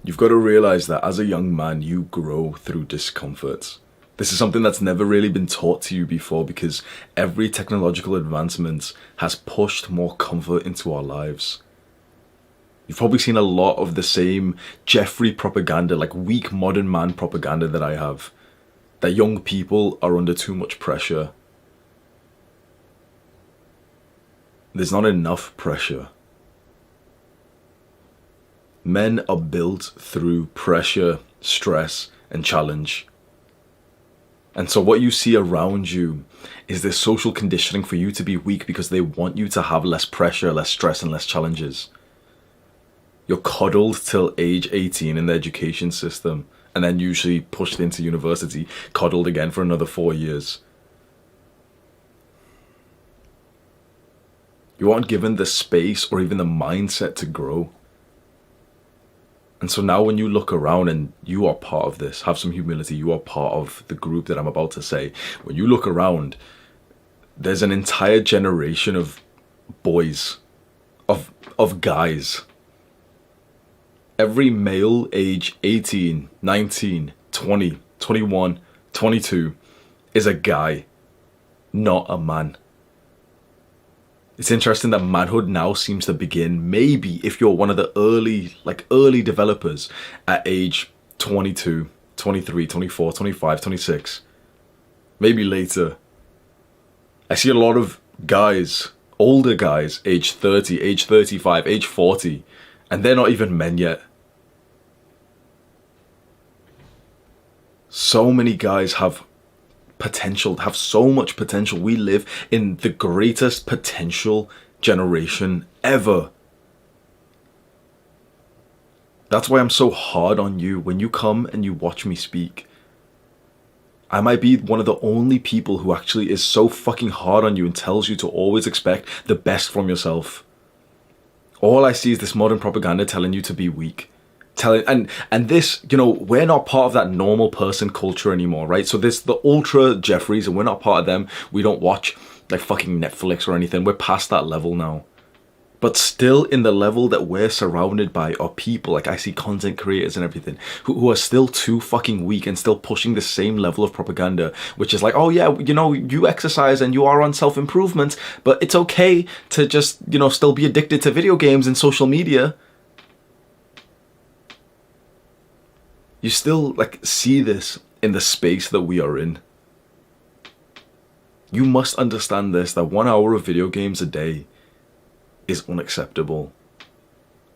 You've got to realize that as a young man, you grow through discomfort. This is something that's never really been taught to you before because every technological advancement has pushed more comfort into our lives. You've probably seen a lot of the same Jeffrey propaganda, like weak modern man propaganda that I have. That young people are under too much pressure. There's not enough pressure. Men are built through pressure, stress, and challenge. And so what you see around you is this social conditioning for you to be weak because they want you to have less pressure, less stress, and less challenges. You're coddled till age 18 in the education system and then usually pushed into university, coddled again for another 4 years. You aren't given the space or even the mindset to grow. And so now when you look around and you are part of this, have some humility, you are part of the group that I'm about to say. When you look around, there's an entire generation of boys, of guys. Every male age 18, 19, 20, 21, 22 is a guy, not a man. It's interesting that manhood now seems to begin, maybe if you're one of the early developers at age 22, 23, 24, 25, 26. Maybe later. I see a lot of guys, older guys, age 30, age 35, age 40, and they're not even men yet. So many guys have potential, have so much potential. We live in the greatest potential generation ever. That's why I'm so hard on you when you come and you watch me speak. I might be one of the only people who actually is so fucking hard on you and tells you to always expect the best from yourself. All I see is this modern propaganda telling you to be weak. And this, we're not part of that normal person culture anymore, right? So this, the ultra Jeffreys, and we're not part of them. We don't watch like fucking Netflix or anything. We're past that level now. But still in the level that we're surrounded by are people, like I see content creators and everything, who are still too fucking weak and still pushing the same level of propaganda, which is like, oh yeah, you exercise and you are on self-improvement, but it's okay to just, still be addicted to video games and social media. You still see this in the space that we are in. You must understand this, that 1 hour of video games a day is unacceptable.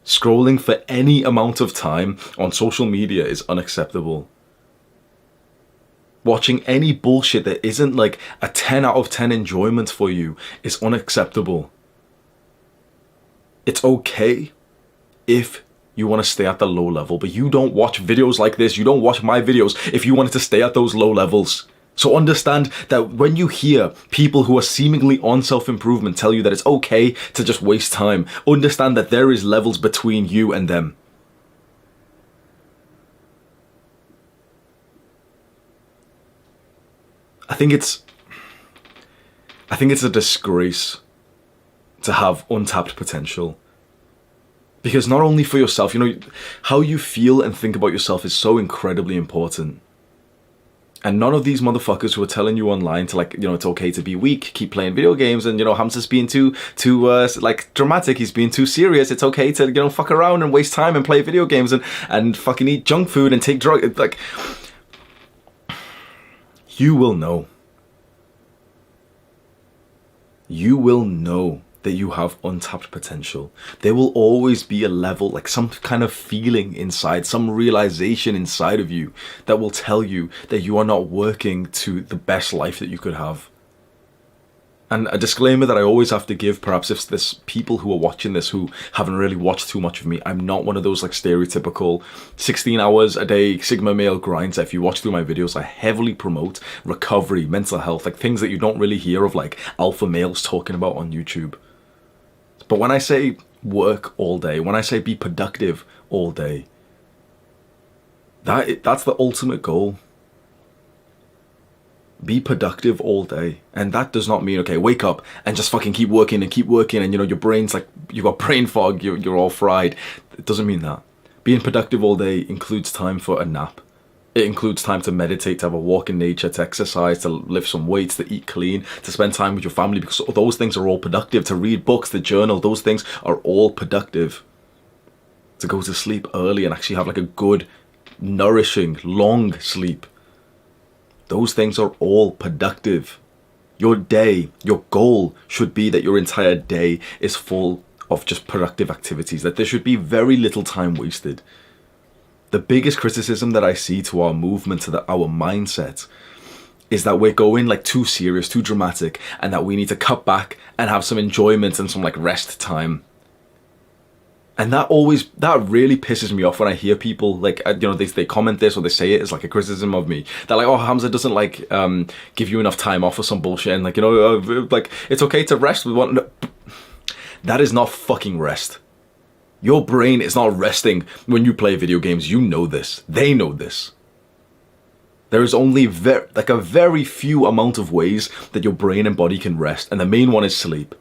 Scrolling for any amount of time on social media is unacceptable. Watching any bullshit that isn't like a 10 out of 10 enjoyment for you is unacceptable. It's okay if you want to stay at the low level, but you don't watch videos like this. You don't watch my videos if you wanted to stay at those low levels. So understand that when you hear people who are seemingly on self-improvement tell you that it's okay to just waste time, understand that there is levels between you and them. I think it's a disgrace to have untapped potential. Because not only for yourself, how you feel and think about yourself is so incredibly important. And none of these motherfuckers who are telling you online to it's okay to be weak, keep playing video games, and Hamza's being too dramatic, he's being too serious, it's okay to fuck around and waste time and play video games and fucking eat junk food and take drugs. You will know. You will know that you have untapped potential. There will always be a level, some kind of feeling inside, some realization inside of you that will tell you that you are not working to the best life that you could have. And a disclaimer that I always have to give, perhaps if there's people who are watching this who haven't really watched too much of me, I'm not one of those stereotypical 16 hours a day Sigma male grinder. If you watch through my videos, I heavily promote recovery, mental health, things that you don't really hear of alpha males talking about on YouTube. But when I say work all day, when I say be productive all day, that's the ultimate goal. Be productive all day. And that does not mean, okay, wake up and just fucking keep working and your brain's you got brain fog, you're all fried. It doesn't mean that. Being productive all day includes time for a nap. It includes time to meditate, to have a walk in nature, to exercise, to lift some weights, to eat clean, to spend time with your family, because those things are all productive. To read books, to journal, those things are all productive. To go to sleep early and actually have like a good, nourishing, long sleep. Those things are all productive. Your day, your goal should be that your entire day is full of just productive activities, that there should be very little time wasted. The biggest criticism that I see to our movement, to our mindset, is that we're going like too serious, too dramatic, and that we need to cut back and have some enjoyment and some like rest time. And that really pisses me off when I hear people like, they comment this or they say it as like a criticism of me. They're like, oh, Hamza doesn't like give you enough time off or some bullshit. And like, like it's okay to rest with one. No. That is not fucking rest. Your brain is not resting when you play video games. You know this. They know this. There is only a very few amount of ways that your brain and body can rest. And the main one is sleep.